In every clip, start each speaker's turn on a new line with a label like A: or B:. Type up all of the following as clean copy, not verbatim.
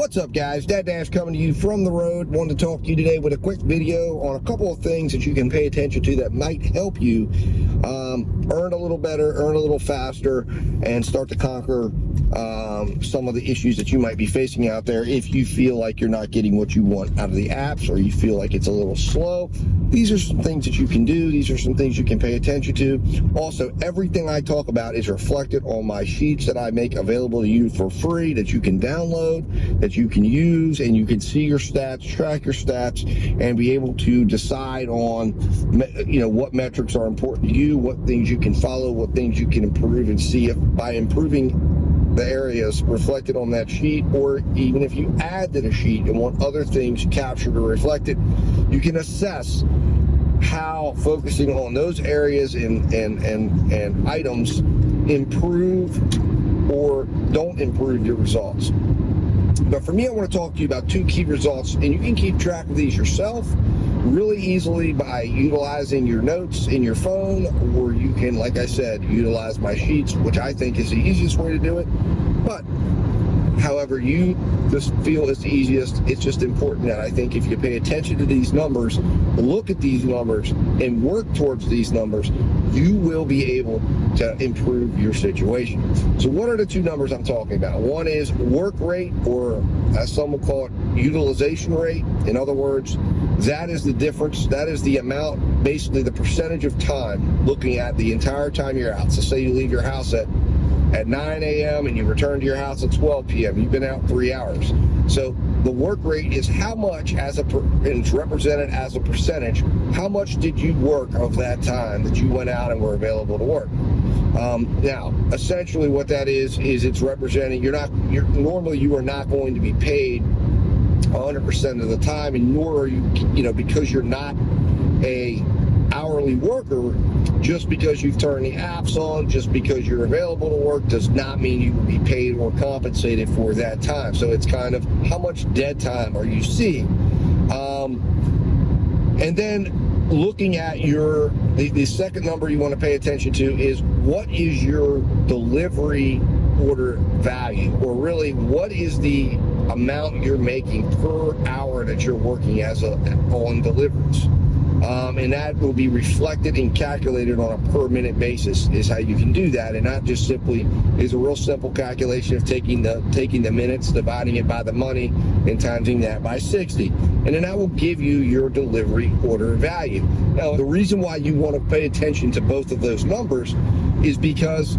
A: What's up, guys? Dad Dash coming to you from the road. Wanted to talk to you today with a quick video on a couple of things that you can pay attention to that might help you earn a little better, earn a little faster, and start to conquer some of the issues that you might be facing out there if you feel like you're not getting what you want out of the apps, or you feel like it's a little slow. These are some things that you can do. These are some things you can pay attention to. Also, everything I talk about is reflected on my sheets that I make available to you for free, that you can download, that you can use, and you can see your stats, track your stats, and be able to decide on, what metrics are important to you, what things you can follow, what things you can improve, and see if by improving the areas reflected on that sheet, or even if you add to the sheet and want other things captured or reflected, you can assess how focusing on those areas and items improve or don't improve your results. But for me, I want to talk to you about two key results, and you can keep track of these yourself really easily by utilizing your notes in your phone, or you can, like I said, utilize my sheets, which I think is the easiest way to do it. But however you just feel is the easiest, it's just important that I think if you pay attention to these numbers, look at these numbers, and work towards these numbers, you will be able to improve your situation. So what are the two numbers I'm talking about? One is work rate, or as some will call it, utilization rate. In other words, that is the difference. That is the amount, basically the percentage of time, looking at the entire time you're out. So say you leave your house at 9 a.m. and you return to your house at 12 p.m. You've been out 3 hours. So the work rate is how much, and it's represented as a percentage, how much did you work of that time that you went out and were available to work. Now, essentially what that is it's representing, normally you are not going to be paid 100% of the time, and nor are you, because you're not a hourly worker, just because you've turned the apps on, just because you're available to work, does not mean you will be paid or compensated for that time. So it's kind of how much dead time are you seeing. And then looking at the second number you want to pay attention to is what is your delivery order value, or really what is the amount you're making per hour that you're working on deliveries. And that will be reflected and calculated on a per minute basis is how you can do that, and not just simply is a real simple calculation of taking the minutes, dividing it by the money, and timesing that by 60, and then that will give you your delivery order value. Now, the reason why you want to pay attention to both of those numbers is because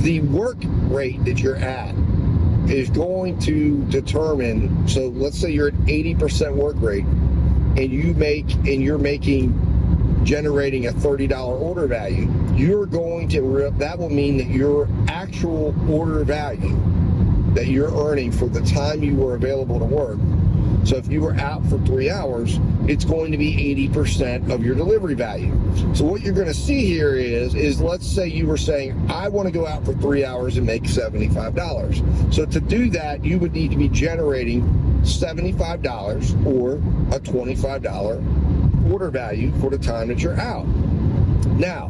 A: the work rate that you're at is going to determine. So let's say you're at 80% work rate, and you're generating a $30 order value, that will mean that your actual order value that you're earning for the time you were available to work. So if you were out for 3 hours, it's going to be 80% of your delivery value. So what you're going to see here is let's say you were saying, I want to go out for 3 hours and make $75. So to do that, you would need to be generating $75 or a $25 order value for the time that you're out. Now,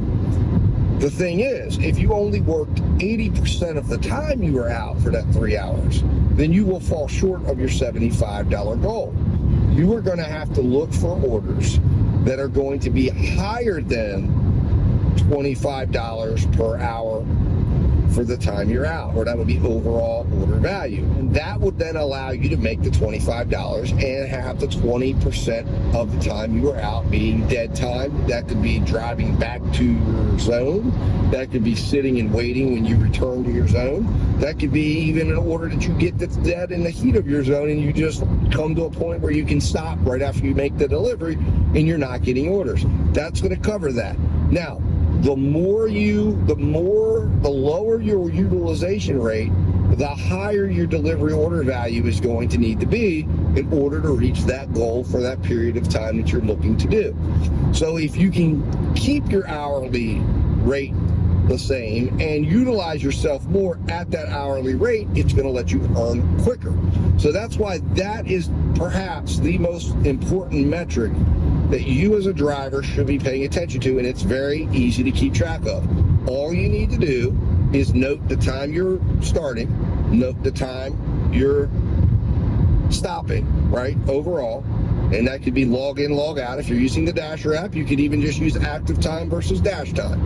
A: the thing is, if you only worked 80% of the time you were out for that 3 hours, then you will fall short of your $75 goal. You are going to have to look for orders that are going to be higher than $25 per hour for the time you're out, or that would be overall order value. And that would then allow you to make the $25 and have the 20% of the time you were out being dead time. That could be driving back to your zone. That could be sitting and waiting when you return to your zone. That could be even an order that you get that's dead in the heat of your zone, and you just come to a point where you can stop right after you make the delivery and you're not getting orders. That's going to cover that. Now, the lower your utilization rate, the higher your delivery order value is going to need to be in order to reach that goal for that period of time that you're looking to do. So if you can keep your hourly rate the same and utilize yourself more at that hourly rate, it's going to let you earn quicker. So that's why that is perhaps the most important metric that you as a driver should be paying attention to, and it's very easy to keep track of. All you need to do is note the time you're starting, note the time you're stopping, right, overall. And that could be log in, log out. If you're using the Dasher app, you could even just use active time versus dash time.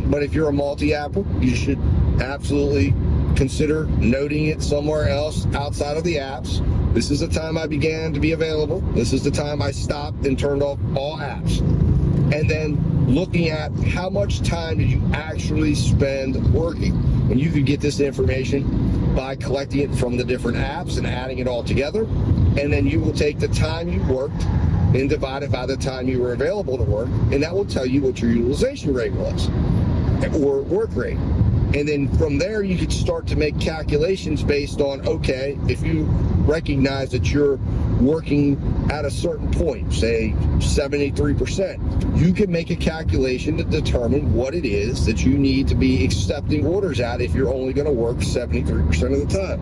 A: But if you're a multi-apper, you should absolutely consider noting it somewhere else outside of the apps. This is the time I began to be available. This is the time I stopped and turned off all apps. And then looking at how much time did you actually spend working. And you could get this information by collecting it from the different apps and adding it all together. And then you will take the time you worked and divide it by the time you were available to work. And that will tell you what your utilization rate was or work rate. And then from there, you could start to make calculations based on, okay, if you recognize that you're working at a certain point, say 73%, you can make a calculation to determine what it is that you need to be accepting orders at if you're only going to work 73% of the time.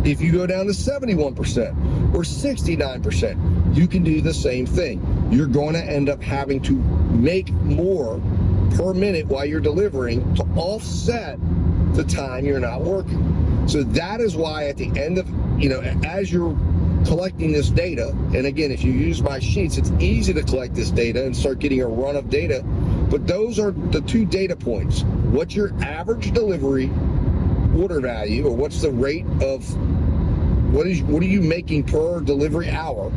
A: If you go down to 71% or 69%, you can do the same thing. You're going to end up having to make more per minute while you're delivering to offset the time you're not working. So that is why at the end of, as you're collecting this data, and again, if you use my sheets, it's easy to collect this data and start getting a run of data, but those are the two data points. What's your average delivery order value, or what's the rate of, what are you making per delivery hour?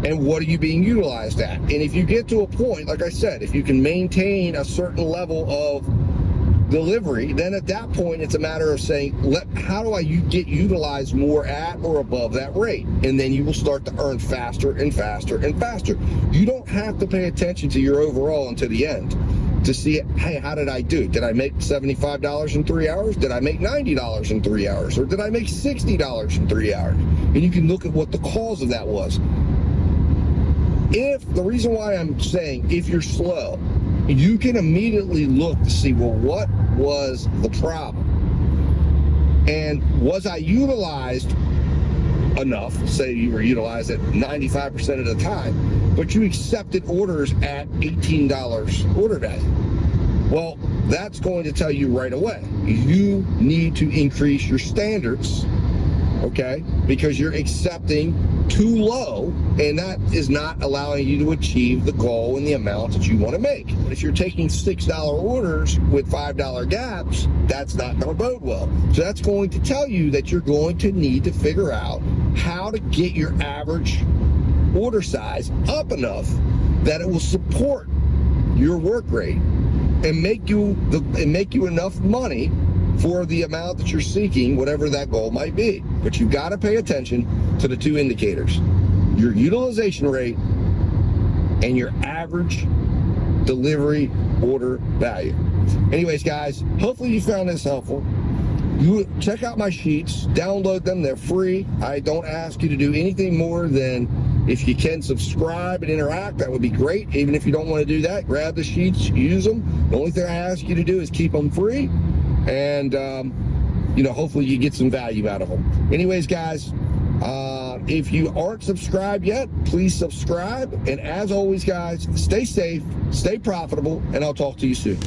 A: And what are you being utilized at? And if you get to a point, like I said, if you can maintain a certain level of delivery, then at that point, it's a matter of saying, how do I get utilized more at or above that rate? And then you will start to earn faster and faster and faster. You don't have to pay attention to your overall until the end to see, hey, how did I do? Did I make $75 in 3 hours? Did I make $90 in 3 hours? Or did I make $60 in 3 hours? And you can look at what the cause of that was. If the reason why I'm saying if you're slow, you can immediately look to see, well, what was the problem? And was I utilized enough? Say you were utilized at 95% of the time, but you accepted orders at $18 order value. Well, that's going to tell you right away, you need to increase your standards, okay? Because you're accepting too low, and that is not allowing you to achieve the goal and the amount that you want to make. But if you're taking $6 orders with $5 gaps, that's not going to bode well. So that's going to tell you that you're going to need to figure out how to get your average order size up enough that it will support your work rate and make you enough money for the amount that you're seeking, whatever that goal might be. But you've got to pay attention to the two indicators: your utilization rate and your average delivery order value. Anyways, guys, hopefully you found this helpful. You check out my sheets, download them, they're free. I don't ask you to do anything more than, if you can, subscribe and interact. That would be great. Even if you don't want to do that, grab the sheets, use them. The only thing I ask you to do is keep them free, and hopefully you get some value out of them. Anyways, guys, if you aren't subscribed yet, please subscribe. And as always, guys, stay safe, stay profitable, and I'll talk to you soon.